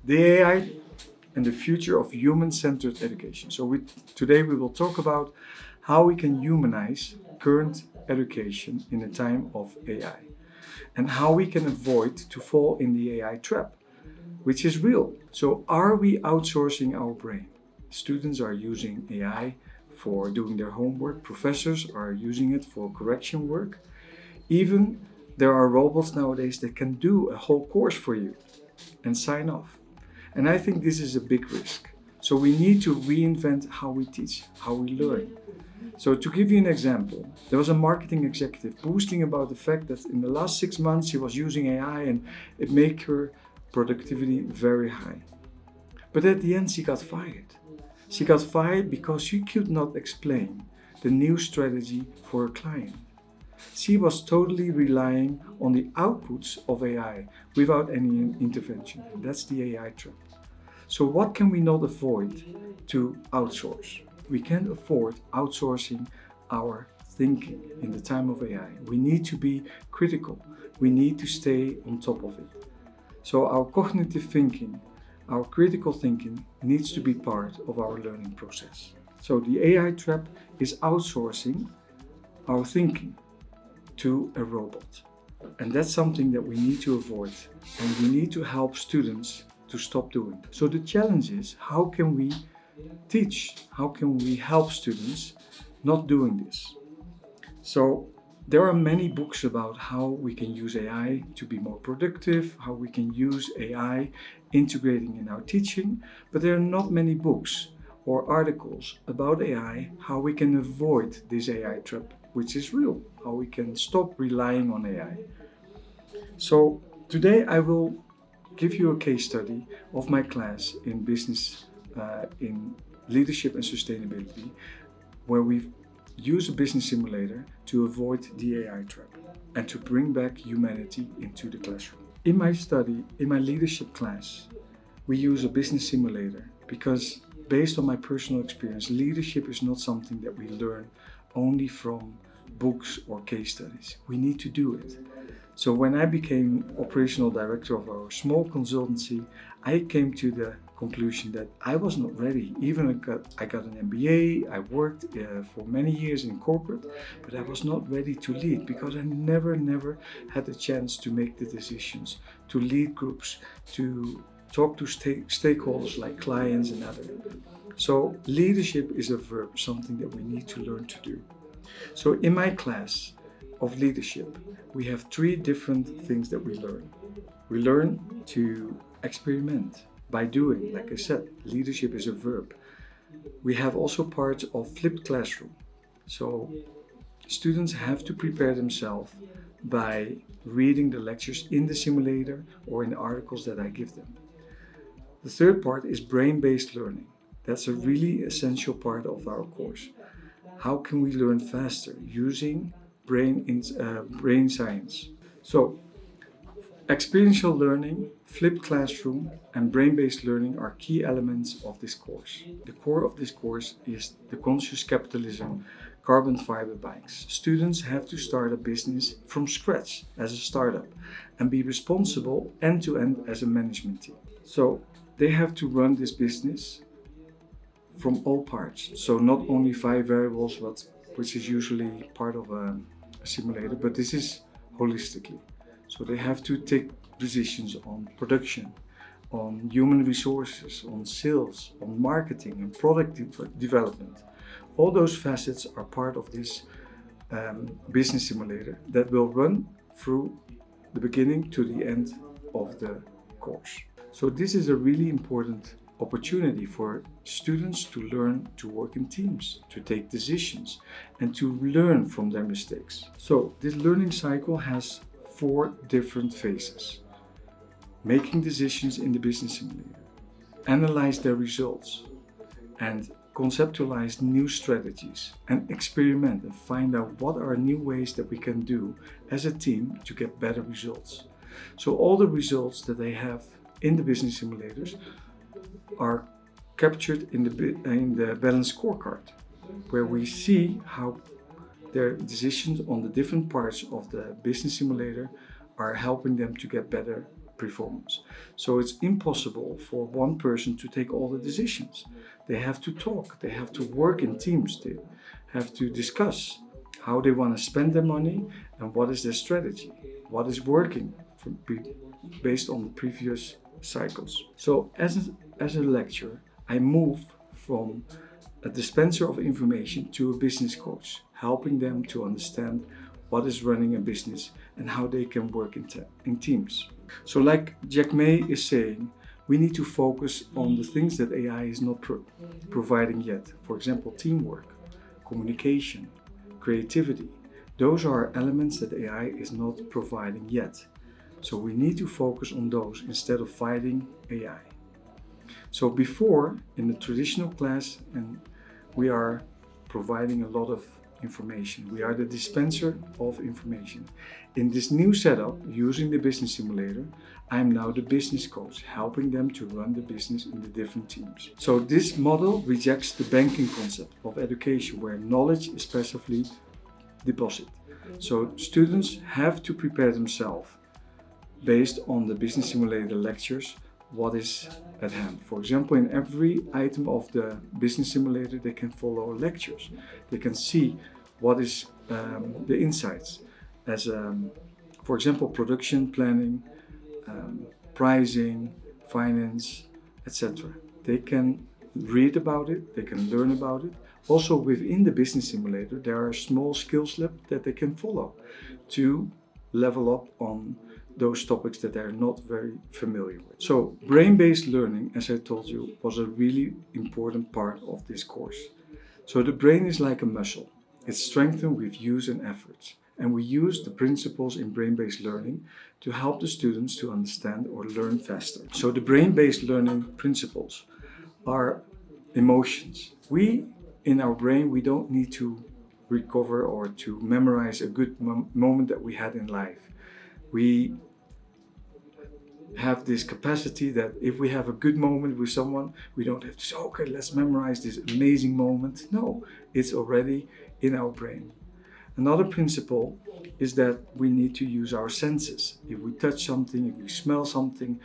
the AI and the future of human-centered education. So today we will talk about how we can humanize current education in a time of AI and how we can avoid to fall in the AI trap, which is real. So are we outsourcing our brain? Students are using AI for doing their homework. Professors are using it for correction work. Even there are robots nowadays that can do a whole course for you and sign off. And I think this is a big risk. So we need to reinvent how we teach, how we learn. So to give you an example, there was a marketing executive boasting about the fact that in the last 6 months she was using AI and it made her productivity very high. But at the end she got fired. She got fired because she could not explain the new strategy for her client. She was totally relying on the outputs of AI without any intervention. That's the AI trap. So what can we not avoid to outsource? We can't afford outsourcing our thinking in the time of AI. We need to be critical. We need to stay on top of it. So our cognitive thinking, our critical thinking needs to be part of our learning process. So the AI trap is outsourcing our thinking to a robot. And that's something that we need to avoid. And we need to help students to stop doing. So the challenge is, how can we teach? How can we help students not doing this? So there are many books about how we can use AI to be more productive, how we can use AI integrating in our teaching, but there are not many books or articles about AI, how we can avoid this AI trap, which is real, how we can stop relying on AI. So today I will give you a case study of my class in business, in leadership and sustainability, where we use a business simulator to avoid the AI trap and to bring back humanity into the classroom. In my study, in my leadership class, we use a business simulator because based on my personal experience, leadership is not something that we learn only from books or case studies. We need to do it. So when I became operational director of our small consultancy, I came to the conclusion that I was not ready. Even I got an MBA, I worked for many years in corporate, but I was not ready to lead because I never had the chance to make the decisions, to lead groups, to talk to stakeholders like clients and others. So leadership is a verb, something that we need to learn to do. So in my class of leadership, we have 3 different things that we learn. We learn to experiment by doing. Like I said, leadership is a verb. We have also parts of flipped classroom. So students have to prepare themselves by reading the lectures in the simulator or in the articles that I give them. The third part is brain-based learning. That's a really essential part of our course. How can we learn faster using brain science? So experiential learning, flipped classroom, and brain-based learning are key elements of this course. The core of this course is the conscious capitalism, carbon fiber bikes. Students have to start a business from scratch as a startup and be responsible end-to-end as a management team. So they have to run this business from all parts. So not only 5 variables, which is usually part of a simulator, but this is holistically. So they have to take decisions on production, on human resources, on sales, on marketing and product development. All those facets are part of this business simulator that will run through the beginning to the end of the course. So this is a really important opportunity for students to learn to work in teams, to take decisions, and to learn from their mistakes. So this learning cycle has 4 different phases. Making decisions in the business simulator, analyze their results, and conceptualize new strategies, and experiment and find out what are new ways that we can do as a team to get better results. So all the results that they have in the business simulators are captured in the balanced scorecard, where we see how their decisions on the different parts of the business simulator are helping them to get better performance. So it's impossible for one person to take all the decisions. They have to talk, they have to work in teams, they have to discuss how they want to spend their money and what is their strategy, what is working based on the previous cycles. So as a lecturer, I move from a dispenser of information to a business coach, helping them to understand what is running a business and how they can work in teams. So like Jack May is saying, we need to focus on the things that AI is not providing yet. For example, teamwork, communication, creativity. Those are elements that AI is not providing yet. So we need to focus on those instead of fighting AI. So before, in the traditional class, and we are providing a lot of information. We are the dispenser of information. In this new setup, using the business simulator, I am now the business coach, helping them to run the business in the different teams. So this model rejects the banking concept of education, where knowledge is passively deposited. So students have to prepare themselves based on the business simulator lectures, what is at hand. For example, in every item of the business simulator, they can follow lectures. They can see what is the insights as, for example, production planning, pricing, finance, etc. They can read about it, they can learn about it. Also within the business simulator, there are small skills labs that they can follow to level up on those topics that they're not very familiar with. So brain-based learning, as I told you, was a really important part of this course. So the brain is like a muscle. It's strengthened with use and efforts. And we use the principles in brain-based learning to help the students to understand or learn faster. So the brain-based learning principles are emotions. In our brain, we don't need to recover or to memorize a good moment that we had in life. We have this capacity that if we have a good moment with someone, we don't have to say, okay, let's memorize this amazing moment. No, it's already in our brain. Another principle is that we need to use our senses. If we touch something, if we smell something,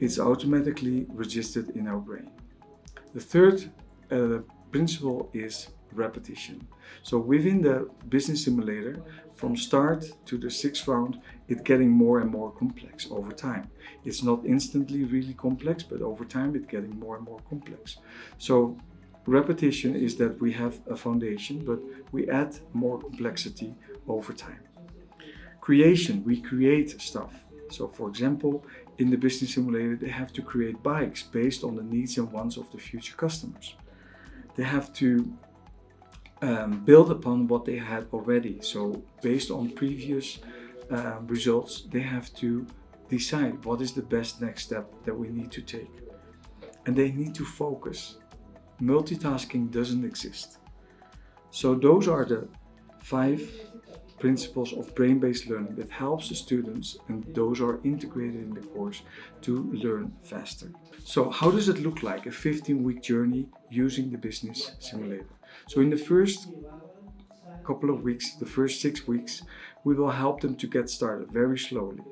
it's automatically registered in our brain. The third principle is repetition. So within the business simulator, from start to the sixth round, it's getting more and more complex over time. It's not instantly really complex, but over time it's getting more and more complex. So repetition is that we have a foundation, but we add more complexity over time. Creation, we create stuff. So for example, in the business simulator, they have to create bikes based on the needs and wants of the future customers. They have to build upon what they had already. So based on previous results, they have to decide what is the best next step that we need to take. And they need to focus. Multitasking doesn't exist. So those are the 5 principles of brain-based learning that helps the students, and those are integrated in the course, to learn faster. So how does it look like, a 15-week journey using the business simulator? So in the first couple of weeks, the first 6 weeks, we will help them to get started very slowly.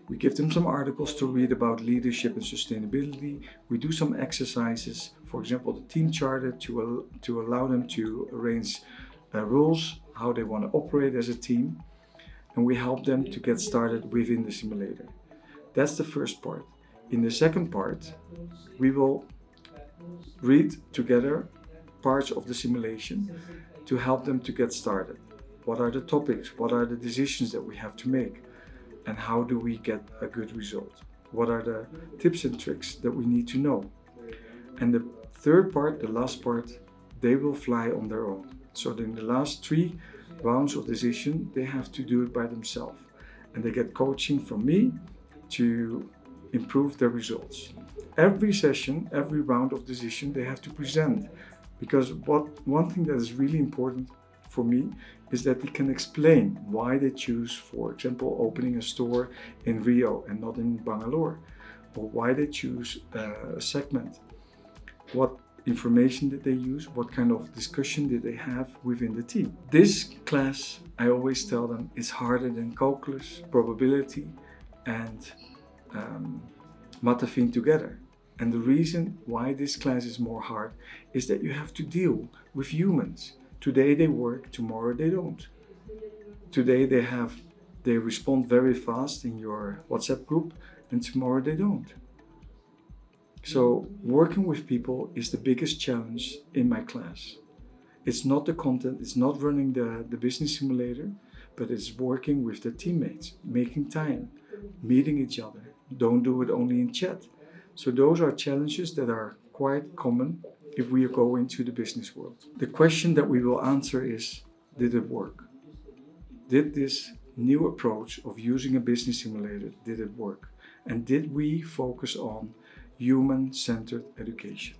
We give them some articles to read about leadership and sustainability. We do some exercises, for example, the team charter to allow them to arrange rules, how they want to operate as a team. And we help them to get started within the simulator. That's the first part. In the second part, we will read together parts of the simulation to help them to get started. What are the topics? What are the decisions that we have to make? And how do we get a good result? What are the tips and tricks that we need to know? And the third part, the last part, they will fly on their own. So in the last 3 rounds of decision, they have to do it by themselves. And they get coaching from me to improve their results. Every session, every round of decision, they have to present. Because one thing that is really important for me is that they can explain why they choose, for example, opening a store in Rio and not in Bangalore, or why they choose a segment. What information did they use? What kind of discussion did they have within the team? This class, I always tell them, is harder than calculus, probability, and Matafin together. And the reason why this class is more hard is that you have to deal with humans. Today they work, tomorrow they don't. Today they respond very fast in your WhatsApp group, and tomorrow they don't. So working with people is the biggest challenge in my class. It's not the content, it's not running the business simulator, but it's working with the teammates, making time, meeting each other. Don't do it only in chat. So those are challenges that are quite common if we go into the business world. The question that we will answer is, did it work? Did this new approach of using a business simulator, did it work? And did we focus on human-centered education?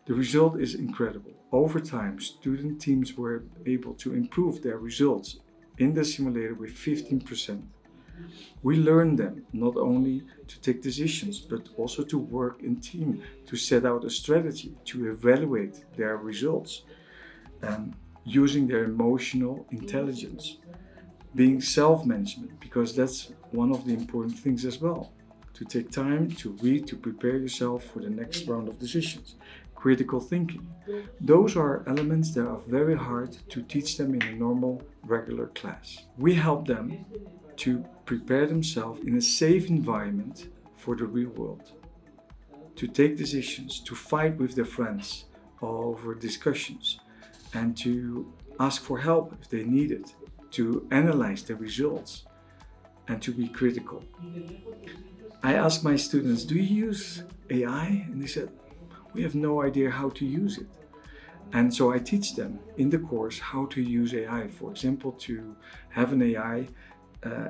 The result is incredible. Over time, student teams were able to improve their results in the simulator with 15%. We learned them not only to take decisions, but also to work in team, to set out a strategy, to evaluate their results, using their emotional intelligence, being self-management, because that's one of the important things as well. To take time to read, to prepare yourself for the next round of decisions. Critical thinking. Those are elements that are very hard to teach them in a normal, regular class. We help them to prepare themselves in a safe environment for the real world, to take decisions, to fight with their friends over discussions, and to ask for help if they need it, to analyze the results, and to be critical. I asked my students, do you use AI? And they said, we have no idea how to use it. And so I teach them in the course how to use AI, for example, to have an AI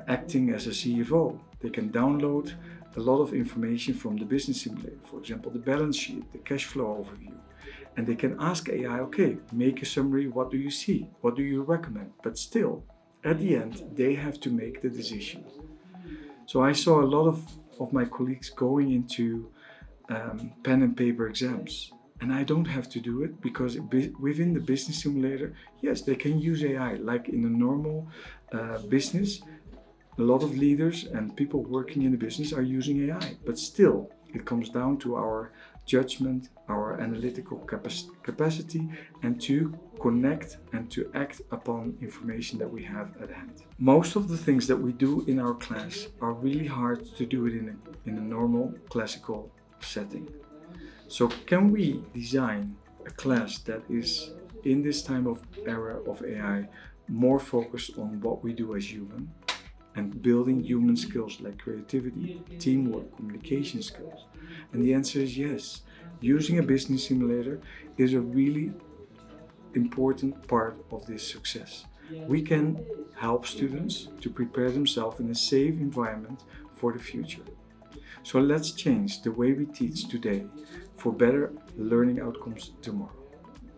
acting as a CFO. They can download a lot of information from the business simulator, for example, the balance sheet, the cash flow overview. And they can ask AI, okay, make a summary, what do you see? What do you recommend? But still, at the end, they have to make the decision. So I saw a lot of my colleagues going into pen and paper exams. And I don't have to do it because within the business simulator, yes, they can use AI like in a normal business. A lot of leaders and people working in the business are using AI, but still it comes down to our judgment, our analytical capacity, and to connect and to act upon information that we have at hand. Most of the things that we do in our class are really hard to do it in a normal classical setting. So can we design a class that is, in this time of era of AI, more focused on what we do as human and building human skills like creativity, teamwork, communication skills? And the answer is yes. Using a business simulator is a really important part of this success. We can help students to prepare themselves in a safe environment for the future. So let's change the way we teach today for better learning outcomes tomorrow.